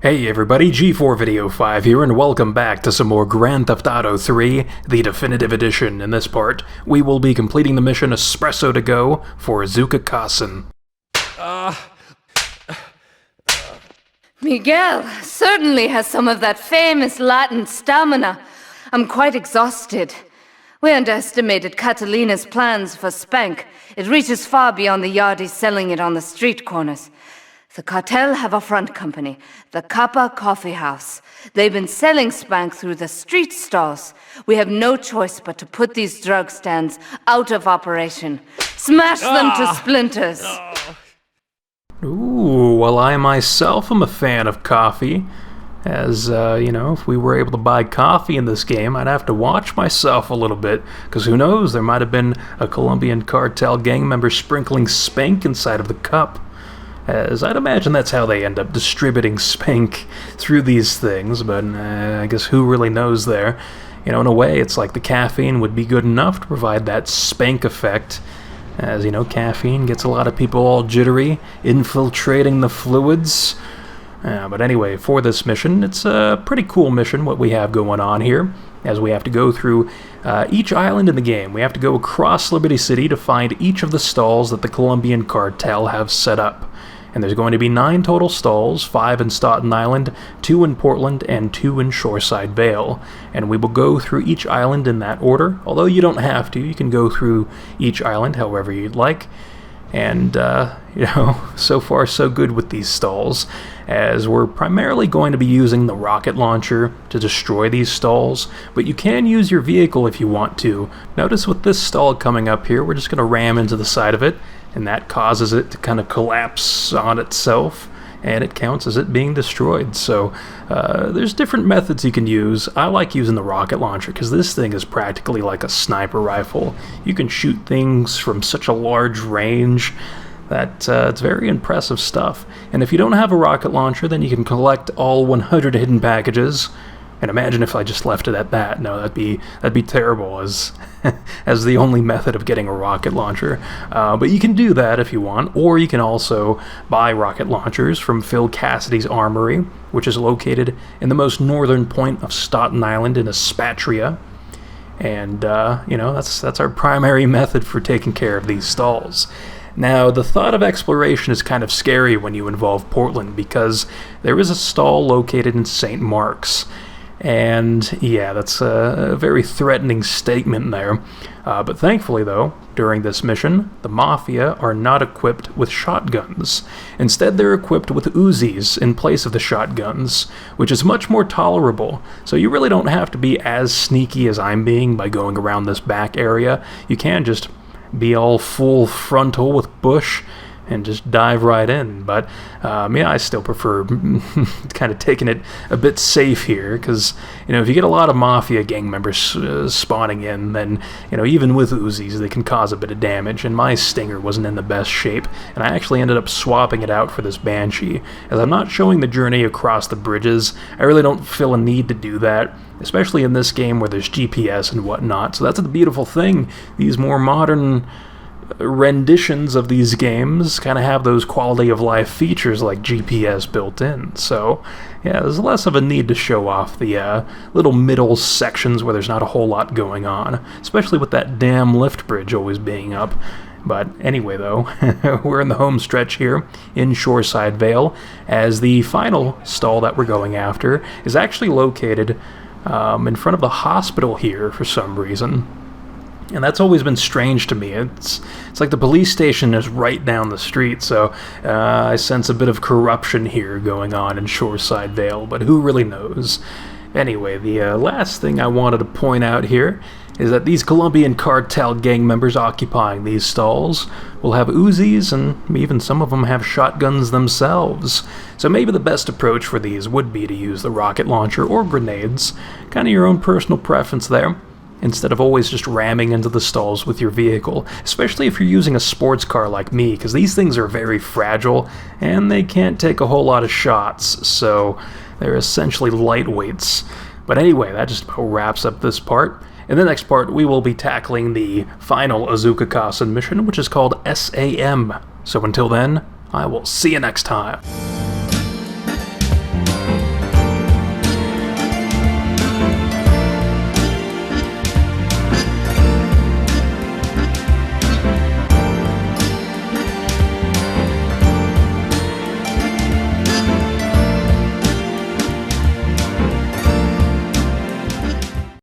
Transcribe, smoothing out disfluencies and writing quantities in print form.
Hey everybody, G4 Video 5 here, and welcome back to some more Grand Theft Auto 3, the definitive edition. In this part, we will be completing the mission Espresso-2-Go for Azuka Carson. Miguel certainly has some of that famous Latin stamina. I'm quite exhausted. We underestimated Catalina's plans for Spank. It reaches far beyond the yardies selling it on the street corners. The cartel have a front company, the Kappa Coffee House. They've been selling Spank through the street stalls. We have no choice but to put these drug stands out of operation. Smash them to splinters. Ooh, well I myself am a fan of coffee. As, if we were able to buy coffee in this game, I'd have to watch myself a little bit, because who knows, there might have been a Colombian cartel gang member sprinkling Spank inside of the cup. As I'd imagine that's how they end up distributing Spank through these things, but I guess who really knows there? In a way, it's like the caffeine would be good enough to provide that Spank effect. As, caffeine gets a lot of people all jittery, infiltrating the fluids. But anyway, for this mission, it's a pretty cool mission what we have going on here, as we have to go through each island in the game. We have to go across Liberty City to find each of the stalls that the Colombian cartel have set up. And there's going to be 9 total stalls, 5 in Staunton Island, 2 in Portland, and 2 in Shoreside Vale. And we will go through each island in that order, although you don't have to. You can go through each island however you'd like. And, so far so good with these stalls, as we're primarily going to be using the rocket launcher to destroy these stalls, but you can use your vehicle if you want to. Notice with this stall coming up here, we're just going to ram into the side of it, and that causes it to kind of collapse on itself, and it counts as it being destroyed. So there's different methods you can use. I like using the rocket launcher because this thing is practically like a sniper rifle. You can shoot things from such a large range that it's very impressive stuff. And if you don't have a rocket launcher, then you can collect all 100 hidden packages. And imagine if I just left it at that. No, that'd be terrible as as the only method of getting a rocket launcher. But you can do that if you want, or you can also buy rocket launchers from Phil Cassidy's Armory, which is located in the most northern point of Staunton Island in Espatria. And that's our primary method for taking care of these stalls. Now, the thought of exploration is kind of scary when you involve Portland, because there is a stall located in St. Mark's. And yeah, that's a very threatening statement there. But thankfully, though, during this mission, the Mafia are not equipped with shotguns. Instead, they're equipped with Uzis in place of the shotguns, which is much more tolerable. So you really don't have to be as sneaky as I'm being by going around this back area. You can just be all full frontal with bush and just dive right in. But I still prefer kind of taking it a bit safe here, because if you get a lot of Mafia gang members spawning in, then even with Uzis they can cause a bit of damage, and my Stinger wasn't in the best shape, and I actually ended up swapping it out for this Banshee. As I'm not showing the journey across the bridges, I really don't feel a need to do that, especially in this game where there's GPS and whatnot. So that's the beautiful thing. These more modern renditions of these games kind of have those quality of life features like GPS built in. So yeah, there's less of a need to show off the little middle sections where there's not a whole lot going on, especially with that damn lift bridge always being up. But anyway, though, we're in the home stretch here in Shoreside Vale, as the final stall that we're going after is actually located in front of the hospital here for some reason. And that's always been strange to me. It's like the police station is right down the street, so I sense a bit of corruption here going on in Shoreside Vale, but who really knows? Anyway, the last thing I wanted to point out here is that these Colombian cartel gang members occupying these stalls will have Uzis, and even some of them have shotguns themselves. So maybe the best approach for these would be to use the rocket launcher or grenades, kind of your own personal preference there, instead of always just ramming into the stalls with your vehicle, especially if you're using a sports car like me, because these things are very fragile and they can't take a whole lot of shots, so they're essentially lightweights. But anyway, that just about wraps up this part. In the next part, we will be tackling the final Azuka Carson mission, which is called SAM. So until then, I will see you next time.